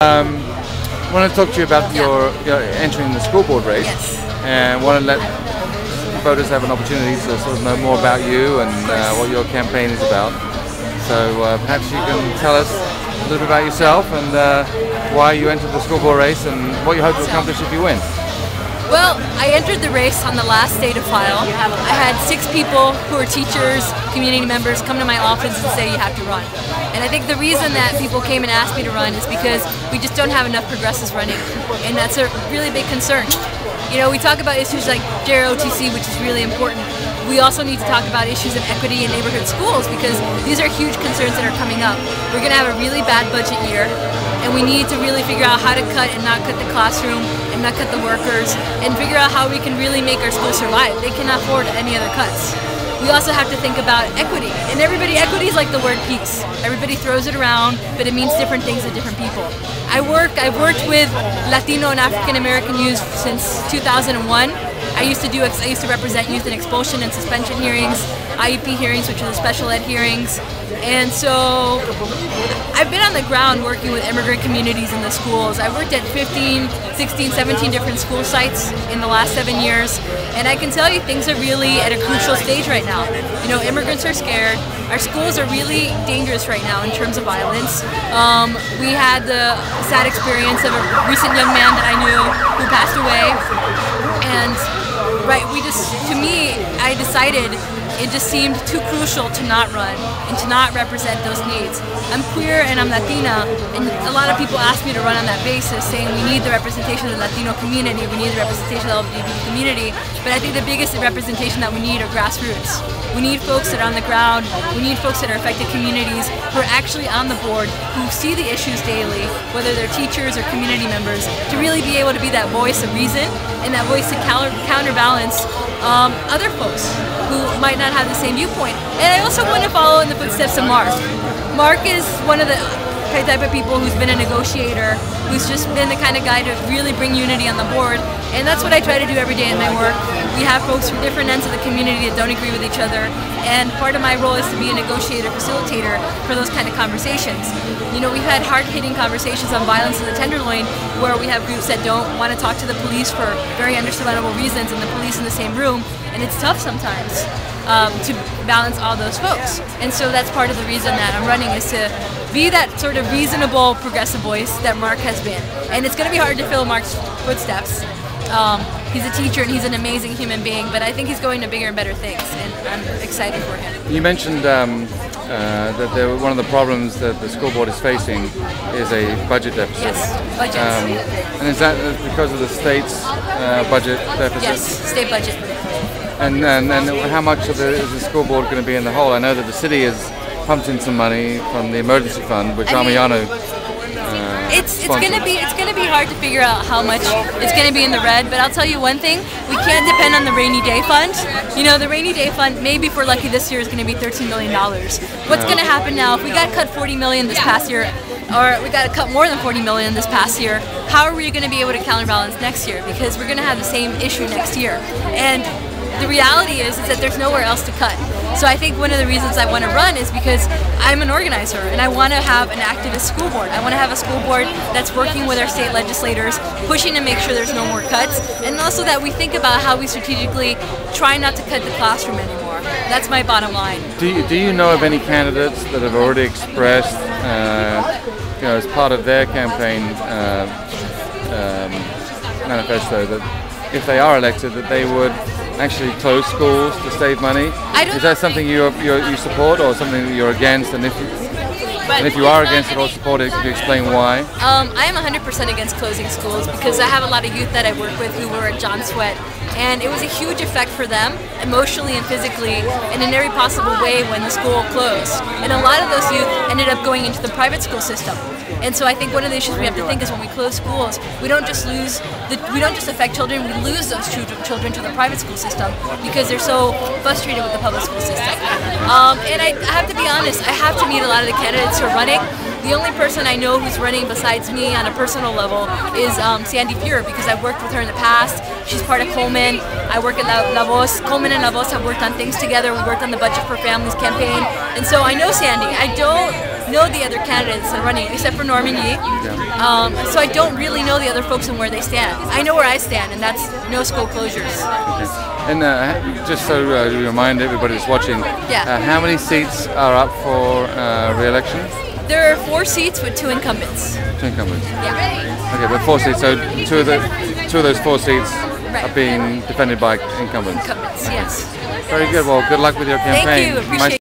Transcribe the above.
I want to talk to you about your entering the school board race, and want to let voters have an opportunity to sort of know more about you and what your campaign is about. So perhaps you can tell us a little bit about yourself and why you entered the school board race and what you hope to accomplish if you win. Well, I entered the race on the last day to file. I had 6 people who are teachers, community members, come to my office and say you have to run. And I think the reason that people came and asked me to run is because we just don't have enough progressives running. And that's a really big concern. You know, we talk about issues like JROTC, which is really important. We also need to talk about issues of equity in neighborhood schools because these are huge concerns that are coming up. We're going to have a really bad budget year, and we need to really figure out how to cut and not cut the classroom and not cut the workers, and figure out how we can really make our schools survive. They cannot afford any other cuts. We also have to think about equity, and equity is like the word peace. Everybody throws it around, but it means different things to different people. I've worked with Latino and African American youth since 2001. I used to represent youth in expulsion and suspension hearings, IEP hearings, which are the special ed hearings. And so I've been on the ground working with immigrant communities in the schools. I've worked at 15, 16, 17 different school sites in the last 7 years. And I can tell you things are really at a crucial stage right now. You know, immigrants are scared. Our schools are really dangerous right now in terms of violence. We had the sad experience of a recent young man that I knew who passed away. And to me, I decided it just seemed too crucial to not run and to not represent those needs. I'm queer and I'm Latina, and a lot of people ask me to run on that basis, saying we need the representation of the Latino community, we need the representation of the LGBT community, but I think the biggest representation that we need are grassroots. We need folks that are on the ground, we need folks that are affected communities who are actually on the board, who see the issues daily, whether they're teachers or community members, to really be able to be that voice of reason and that voice to counterbalance other folks who might not have the same viewpoint. And I also want to follow in the footsteps of Mark. Mark is one of the type of people who's been a negotiator, who's just been the kind of guy to really bring unity on the board, and that's what I try to do every day in my work. We have folks from different ends of the community that don't agree with each other, and part of my role is to be a negotiator, facilitator for those kind of conversations. You know, we've had hard-hitting conversations on violence in the Tenderloin, where we have groups that don't want to talk to the police for very understandable reasons, and the police in the same room, and it's tough sometimes to balance all those folks. And so that's part of the reason that I'm running, is to be that sort of reasonable, progressive voice that Mark has been. And it's going to be hard to fill Mark's footsteps. He's a teacher and he's an amazing human being, but I think he's going to bigger and better things, and I'm excited for him. You mentioned that one of the problems that the school board is facing is a budget deficit. Yes, budgets. And is that because of the state's budget deficit? Yes, state budget. And how much of is the school board going to be in the hole? I know that the city has pumped in some money from the emergency fund, which Armiano it's going to be hard to figure out how much it's going to be in the red, but I'll tell you one thing, we can't depend on the rainy day fund. You know, the rainy day fund, maybe if we're lucky this year, is going to be $13 million. What's going to happen now, if we got cut $40 million this past year, or we got to cut more than $40 million this past year, how are we going to be able to counterbalance next year? Because we're going to have the same issue next year. And the reality is that there's nowhere else to cut. So I think one of the reasons I want to run is because I'm an organizer and I want to have an activist school board. I want to have a school board that's working with our state legislators, pushing to make sure there's no more cuts, and also that we think about how we strategically try not to cut the classroom anymore. That's my bottom line. Do you know of any candidates that have already expressed, as part of their campaign manifesto, that if they are elected, that they would actually close schools to save money? Is that something you support, or something that you're against? And if you are against it or support it, could you explain why? I am 100% against closing schools because I have a lot of youth that I work with who were at John Sweat, and it was a huge effect for them, emotionally and physically, and in every possible way when the school closed. And a lot of those youth ended up going into the private school system. And so I think one of the issues we have to think is when we close schools, we don't just affect children, we lose those children to the private school system because they're so frustrated with the public school system. And I have to be honest, I have to meet a lot of the candidates who are running. The only person I know who's running besides me on a personal level is Sandy Fuhrer, because I've worked with her in the past. She's part of Coleman. I work at La Voz. Coleman and La Voz have worked on things together. We worked on the Budget for Families campaign. And so I know Sandy. I don't know the other candidates that are running, except for Norman Yee. So I don't really know the other folks and where they stand. I know where I stand, and that's no school closures. Okay. And just so to remind everybody that's watching, how many seats are up for re-election? There are 4 seats with 2 incumbents. 2 incumbents. Yeah. Okay, but 4 seats. So two of those 4 seats are being defended by incumbents. Incumbents, yes. Very good. Well, good luck with your campaign. Thank you. Appreciate it.